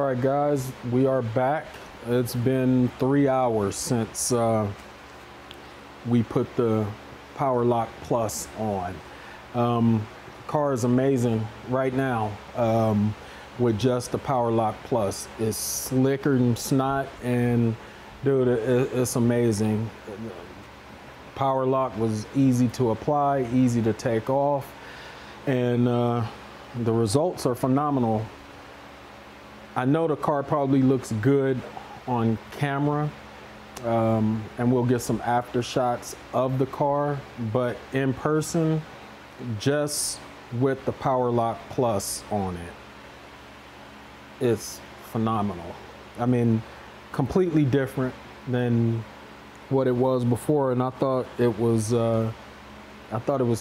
All right, guys, we are back. It's been 3 hours since we put the Power Lock Plus on. Car is amazing right now with just the Power Lock Plus. It's slicker than snot, and dude, it's amazing. Power Lock was easy to apply, easy to take off, and the results are phenomenal. I know the car probably looks good on camera, and we'll get some after shots of the car, but in person, just with the Power Lock Plus on it, it's phenomenal. I mean, completely different than what it was before, and I thought it was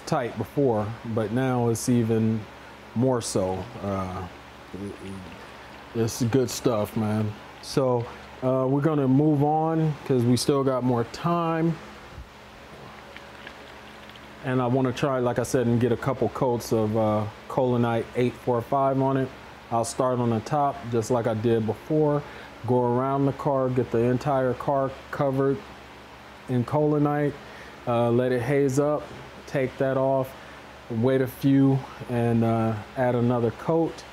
tight before, but now it's even more so. It's good stuff, man. So we're gonna move on because we still got more time, and I want to try, like I said, and get a couple coats of Collinite 845 on it. I'll start on the top just like I did before, go around the car, get the entire car covered in Collinite, let it haze up, take that off, wait a few, and add another coat,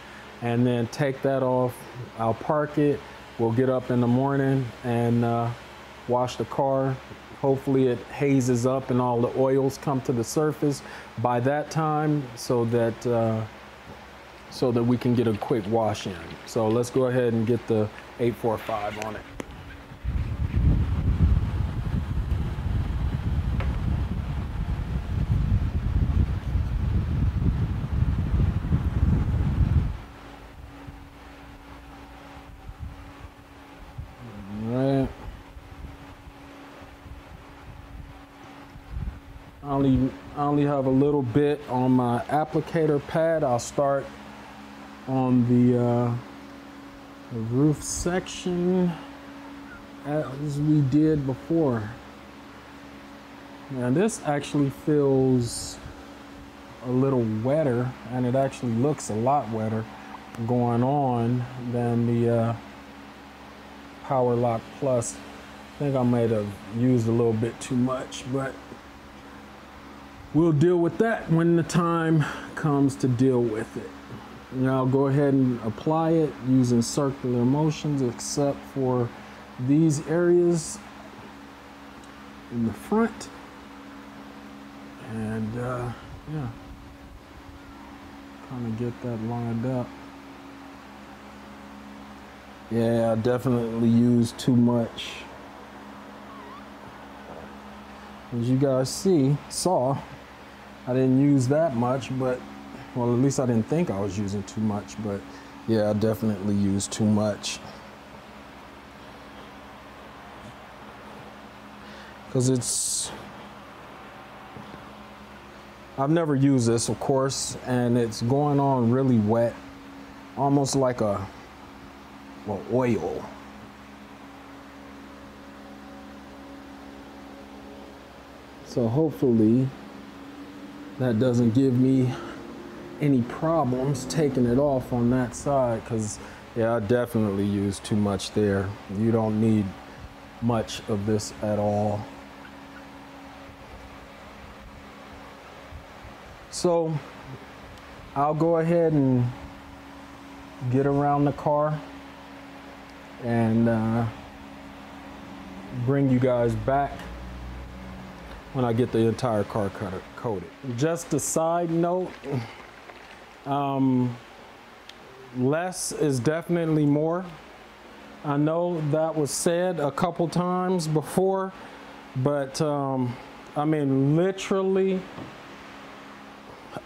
and then take that off. I'll park it. We'll get up in the morning and wash the car. Hopefully it hazes up and all the oils come to the surface by that time, so that we can get a quick wash in. So let's go ahead and get the 845 on it. I only have a little bit on my applicator pad. I'll start on the roof section as we did before. Now this actually feels a little wetter, and it actually looks a lot wetter going on than the Power Lock Plus. I think I might have used a little bit too much, but we'll deal with that when the time comes to deal with it. Now I'll go ahead and apply it using circular motions, except for these areas in the front. And yeah, kind of get that lined up. Yeah, I definitely used too much. As you guys saw, I didn't use that much, but, well, at least I didn't think I was using too much, but yeah, I definitely used too much. Because I've never used this, of course, and it's going on really wet, almost like oil. So hopefully that doesn't give me any problems taking it off on that side, because yeah, I definitely used too much there. You don't need much of this at all. So I'll go ahead and get around the car and bring you guys back when I get the entire car coated. Just a side note, less is definitely more. I know that was said a couple times before, but I mean, literally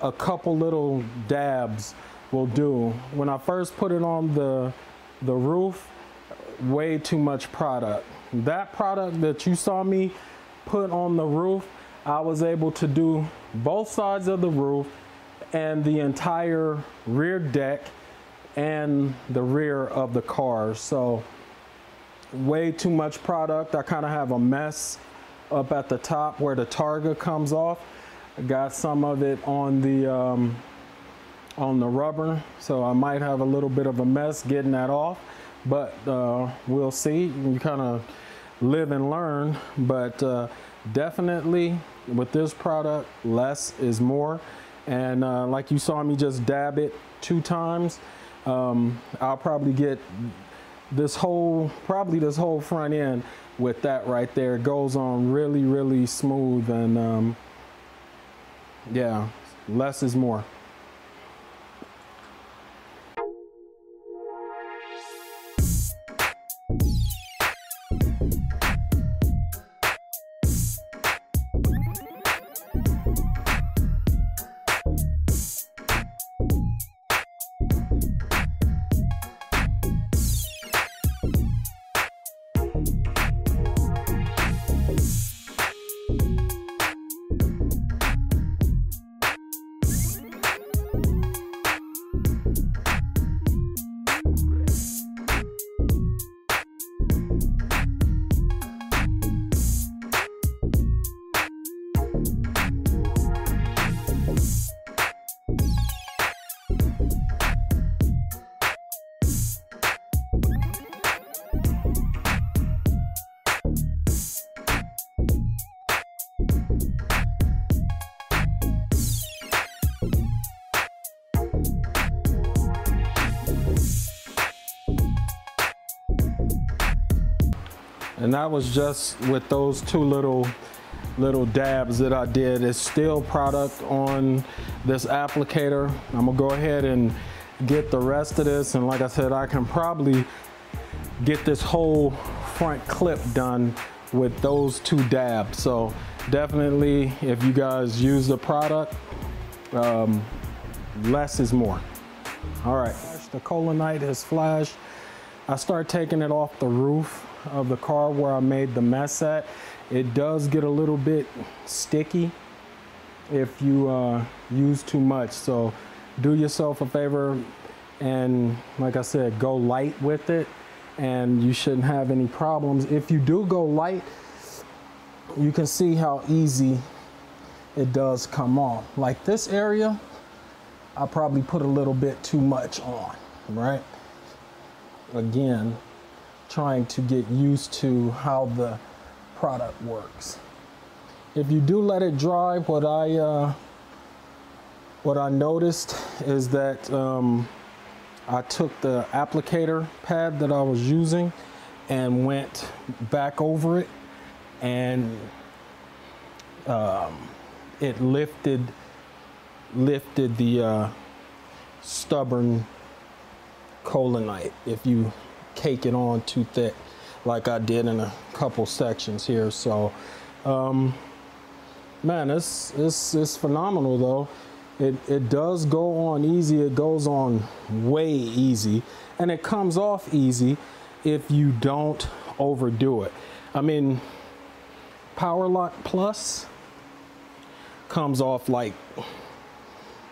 a couple little dabs will do. When I first put it on the roof, way too much product. That product that you saw me put on the roof, I was able to do both sides of the roof and the entire rear deck and the rear of the car. So way too much product. I kind of have a mess up at the top where the targa comes off. I got some of it on the on the rubber, so I might have a little bit of a mess getting that off, but we'll see. You kind of live and learn, but definitely with this product, less is more. And like you saw me just dab it 2 times, I'll probably get this whole front end with that right there. It goes on really, really smooth, and yeah, less is more. And that was just with those 2 little dabs that I did. It's still product on this applicator. I'm gonna go ahead and get the rest of this, and like I said, I can probably get this whole front clip done with those 2 dabs. So definitely, if you guys use the product, less is more. All right, the Collinite has flashed. I start taking it off the roof of the car where I made the mess at. It does get a little bit sticky if you use too much, so do yourself a favor and, like I said, go light with it, and you shouldn't have any problems. If you do go light, you can see how easy it does come off. Like this area, I probably put a little bit too much on, right? Again, trying to get used to how the product works. If you do let it dry, what I noticed is that I took the applicator pad that I was using and went back over it, and it lifted the stubborn Collinite if you cake it on too thick like I did in a couple sections here. So man, it's phenomenal though. It does go on easy. It goes on way easy, and it comes off easy if you don't overdo it. I mean, Power Lock Plus comes off like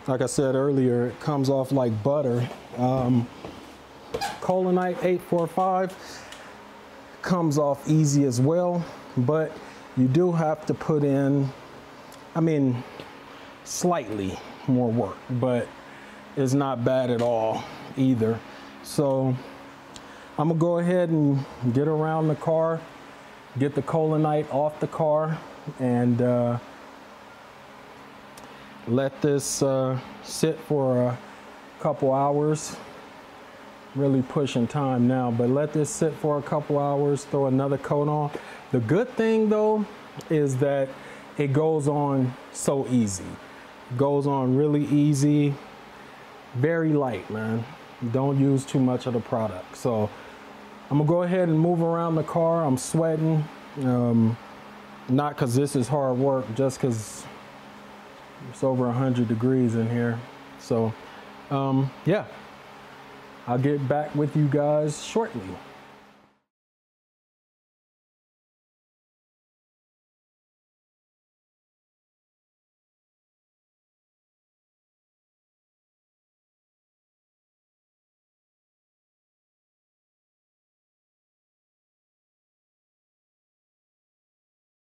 I said earlier, it comes off like butter. Collinite 845 comes off easy as well, but you do have to put in, I mean, slightly more work, but it's not bad at all either. So I'm gonna go ahead and get around the car, get the Collinite off the car, and let this sit for a couple hours. Really pushing time now, but let this sit for a couple hours, throw another coat on. The good thing though is that it goes on so easy. It goes on really easy, very light, man. Don't use too much of the product. So I'm gonna go ahead and move around the car. I'm sweating, not because this is hard work, just because it's over 100 degrees in here. So yeah, I'll get back with you guys shortly.